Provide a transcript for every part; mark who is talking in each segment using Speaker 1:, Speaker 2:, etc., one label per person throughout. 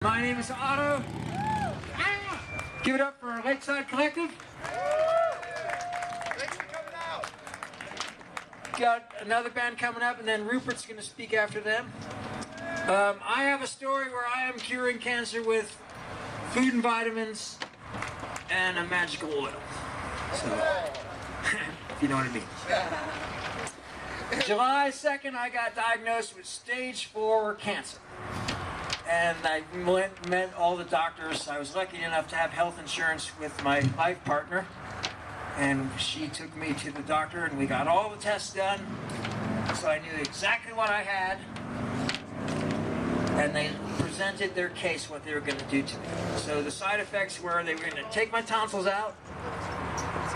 Speaker 1: My name is Otto. Give it up for our Lakeside Collective.
Speaker 2: Thanks for coming out.
Speaker 1: Got another band coming up, and then Rupert's going to speak after them. I have a story where I am curing cancer with food and vitamins and a magical oil. So, if you know what I mean. July 2nd, I got diagnosed with stage 4 cancer. And I met all the doctors. I was lucky enough to have health insurance with my life partner. And she took me to the doctor and we got all the tests done. So I knew exactly what I had. And they presented their case, what they were going to do to me. So the side effects were they were going to take my tonsils out.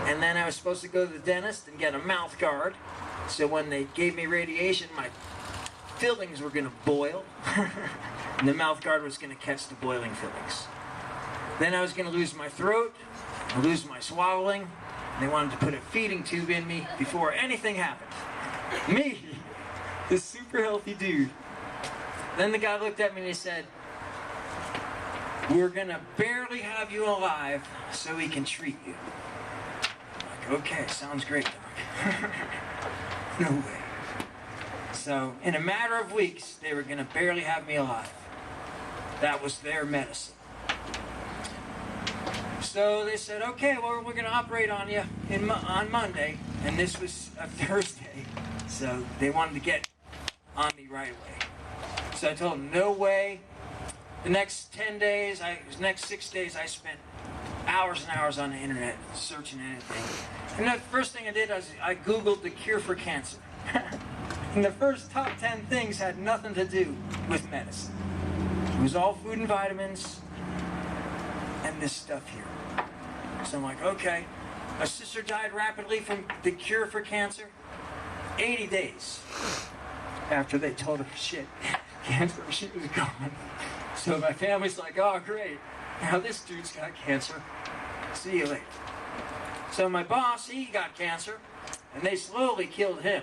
Speaker 1: And then I was supposed to go to the dentist and get a mouth guard. So when they gave me radiation, my fillings were going to boil. And the mouth guard was going to catch the boiling fillings. Then I was going to lose my throat, lose my swallowing. They wanted to put a feeding tube in me before anything happened. Me, this super healthy dude. Then the guy looked at me and he said, "We're going to barely have you alive so we can treat you." I'm like, okay, sounds great, Doc. No way. So, in a matter of weeks, they were going to barely have me alive. That was their medicine. So they said, okay, well, we're going to operate on you on Monday. And this was a Thursday. So they wanted to get on me right away. So I told them, no way. The next 10 days, next 6 days, I spent hours and hours on the internet searching anything. And the first thing I did was I Googled the cure for cancer. And the first top 10 things had nothing to do with medicine. It was all food and vitamins and this stuff here. So I'm like, okay. My sister died rapidly from the cure for cancer. 80 days after they told her she was gone. So my family's like, oh great, now this dude's got cancer. See you later. So my boss, he got cancer, and they slowly killed him.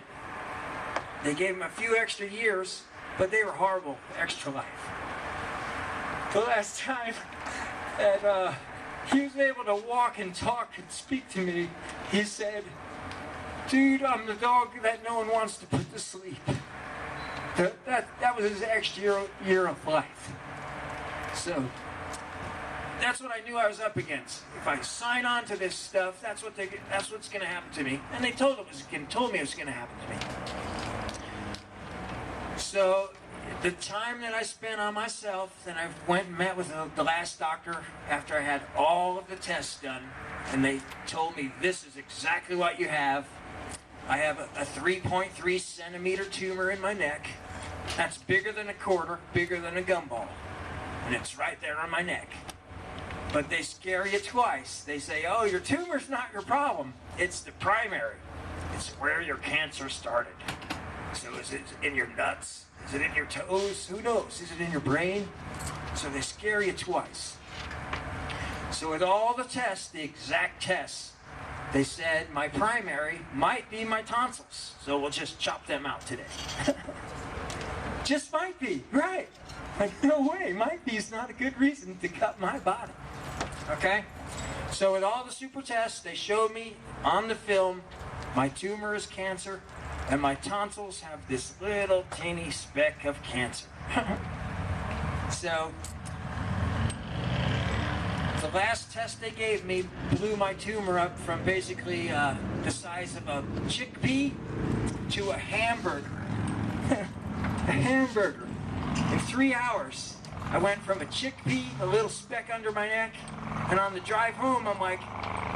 Speaker 1: They gave him a few extra years, but they were horrible extra life. The last time that he was able to walk and talk and speak to me, he said, "Dude, I'm the dog that no one wants to put to sleep." That was his extra year of life. So that's what I knew I was up against. If I sign on to this stuff, that's what's going to happen to me. And they told me it was going to happen to me. So the time that I spent on myself, then I went and met with the last doctor after I had all of the tests done, and they told me this is exactly what you have. I have a 3.3 centimeter tumor in my neck. That's bigger than a quarter, bigger than a gumball, and it's right there on my neck. But they scare you twice. They say, oh, your tumor's not your problem. It's the primary. It's where your cancer started. So is it in your nuts? Is it in your toes? Who knows? Is it in your brain? So they scare you twice. So with all the tests, the exact tests, they said my primary might be my tonsils. So we'll just chop them out today. Just might be, right? Like, no way, might be is not a good reason to cut my body. Okay? So with all the super tests, they showed me on the film my tumor is cancer, and my tonsils have this little teeny speck of cancer. So, the last test they gave me blew my tumor up from basically the size of a chickpea to a hamburger. A hamburger. In 3 hours, I went from a chickpea, a little speck under my neck, and on the drive home, I'm like,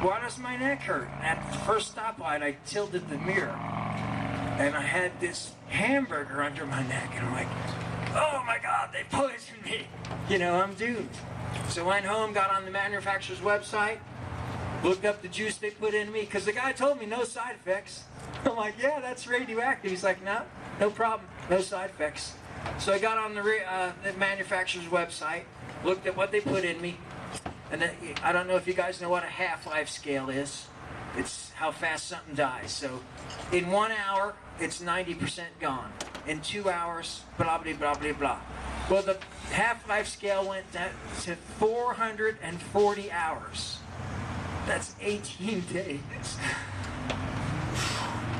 Speaker 1: why does my neck hurt? And at the first stoplight, I tilted the mirror, and I had this hamburger under my neck, and I'm like, oh my God, they poisoned me. You know, I'm doomed. So I went home, got on the manufacturer's website, looked up the juice they put in me, because the guy told me no side effects. I'm like, yeah, that's radioactive. He's like, no problem, no side effects. So I got on the manufacturer's website, looked at what they put in me, and then, I don't know if you guys know what a half-life scale is. It's how fast something dies. So in 1 hour, it's 90% gone. In 2 hours, blah, blah, blah, blah, blah. Well, the half-life scale went down to 440 hours. That's 18 days.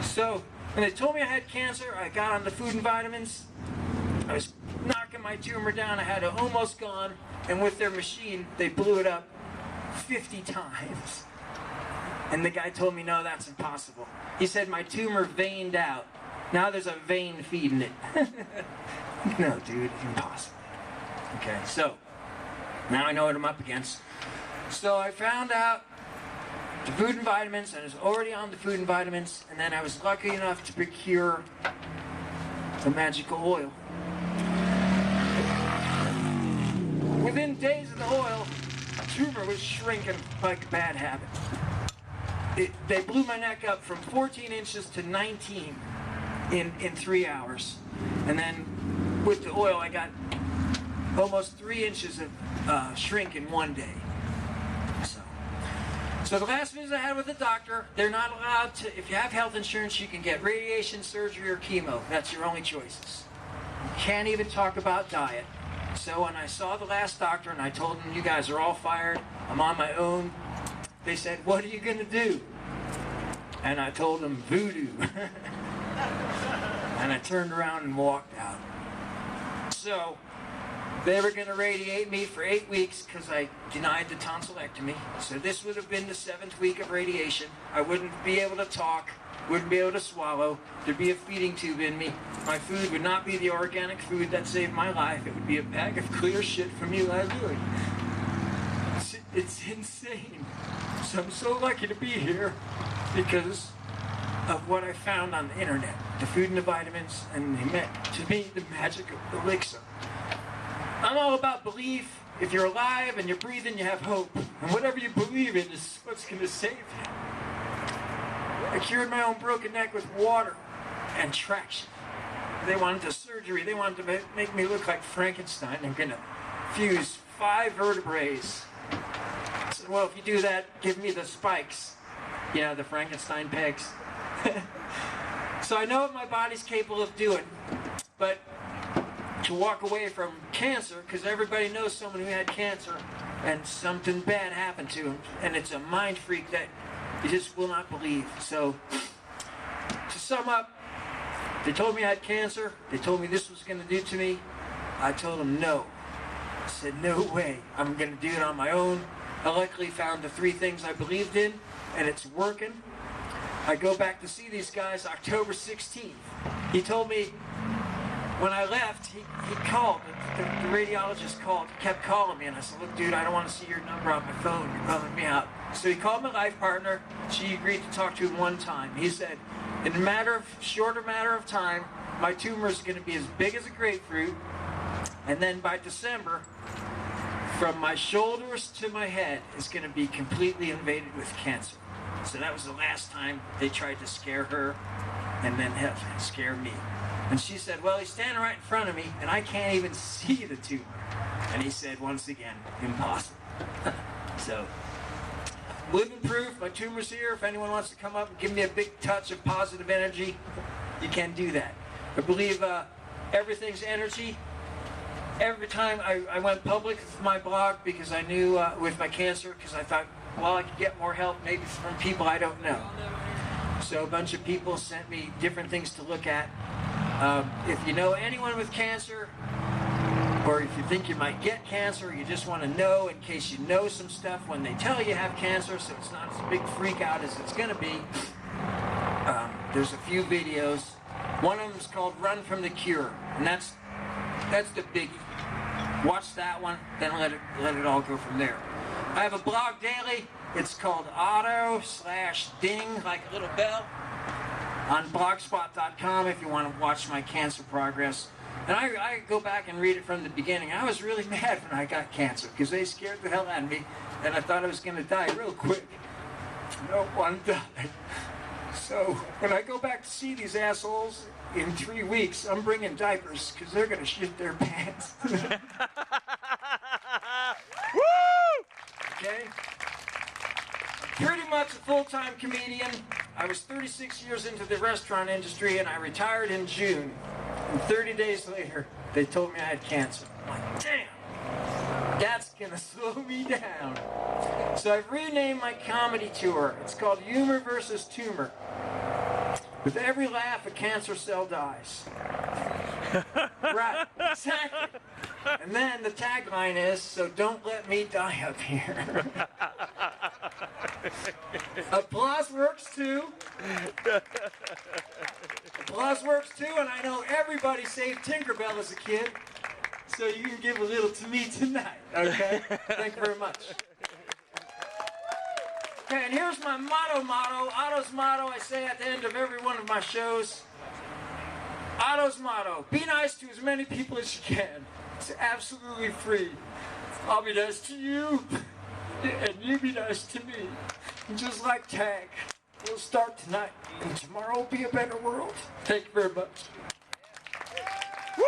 Speaker 1: So when they told me I had cancer, I got on the food and vitamins. I was knocking my tumor down. I had it almost gone. And with their machine, they blew it up 50 times. And the guy told me, no, that's impossible. He said my tumor veined out. Now there's a vein feeding it. No, dude, impossible. Okay, so now I know what I'm up against. So I found out the food and vitamins, and I was already on the food and vitamins, and then I was lucky enough to procure the magical oil. Within days of the oil, the tumor was shrinking like a bad habit. They blew my neck up from 14 inches to 19 in 3 hours. And then with the oil, I got almost 3 inches of shrink in 1 day. So the last visit I had with the doctor, they're not allowed to, if you have health insurance, you can get radiation, surgery, or chemo. That's your only choices. You can't even talk about diet. So when I saw the last doctor and I told him, you guys are all fired, I'm on my own, they said, what are you going to do? And I told them, voodoo. And I turned around and walked out. So they were going to radiate me for 8 weeks because I denied the tonsillectomy. So this would have been the 7th week of radiation. I wouldn't be able to talk, wouldn't be able to swallow. There'd be a feeding tube in me. My food would not be the organic food that saved my life. It would be a bag of clear shit from Eli Lilly. It's insane. So I'm so lucky to be here because of what I found on the internet. The food and the vitamins, and they meant to me the magic of elixir. I'm all about belief. If you're alive and you're breathing, you have hope. And whatever you believe in is what's going to save you. I cured my own broken neck with water and traction. They wanted the surgery. They wanted to make me look like Frankenstein. They're going to fuse 5 vertebrae. I said, well, if you do that, give me the spikes. You know, the Frankenstein pegs. So I know what my body's capable of doing. But to walk away from cancer, because everybody knows someone who had cancer and something bad happened to him, and it's a mind freak that you just will not believe. So to sum up, they told me I had cancer. They told me this was going to do to me. I told them no. I said, no way. I'm going to do it on my own. I luckily found the 3 things I believed in, and it's working. I go back to see these guys October 16th. He told me when I left, he called, the radiologist called, kept calling me, and I said, look, dude, I don't want to see your number on my phone. You're bumming me out. So he called my life partner. She agreed to talk to him 1 time. He said, in a shorter matter of time, my tumor is going to be as big as a grapefruit, and then by December, from my shoulders to my head is going to be completely invaded with cancer. So that was the last time they tried to scare her and then scare me. And she said, well, he's standing right in front of me, and I can't even see the tumor. And he said, once again, impossible. So, living proof, my tumor's here. If anyone wants to come up and give me a big touch of positive energy, you can do that. I believe everything's energy. Every time I went public with my blog because I knew with my cancer, because I thought, well, I could get more help maybe from people I don't know. So a bunch of people sent me different things to look at. If you know anyone with cancer, or if you think you might get cancer, or you just want to know in case you know some stuff when they tell you have cancer, so it's not as big freak out as it's going to be, there's a few videos. One of them is called Run From the Cure, and that's the biggie. Watch that one, then let it all go from there. I have a blog daily. It's called otto/ding, like a little bell, on blogspot.com if you want to watch my cancer progress. And I go back and read it from the beginning. I was really mad when I got cancer because they scared the hell out of me, and I thought I was going to die real quick. No one died. So when I go back to see these assholes in 3 weeks, I'm bringing diapers because they're going to shit their pants. Okay? I'm pretty much a full-time comedian. I was 36 years into the restaurant industry, and I retired in June. And 30 days later, they told me I had cancer. I'm like, damn! gonna slow me down. So I've renamed my comedy tour. It's called Humor versus Tumor. With every laugh, a cancer cell dies. Right, exactly. And then the tagline is, so don't let me die up here. Applause works too. Applause works too, and I know everybody saved Tinkerbell as a kid. So you can give a little to me tonight, okay? Thank you very much. Okay, and here's my motto. Otto's motto I say at the end of every one of my shows. Otto's motto, be nice to as many people as you can. It's absolutely free. I'll be nice to you, and you be nice to me. And just like tag, we'll start tonight, and tomorrow will be a better world. Thank you very much. Woo!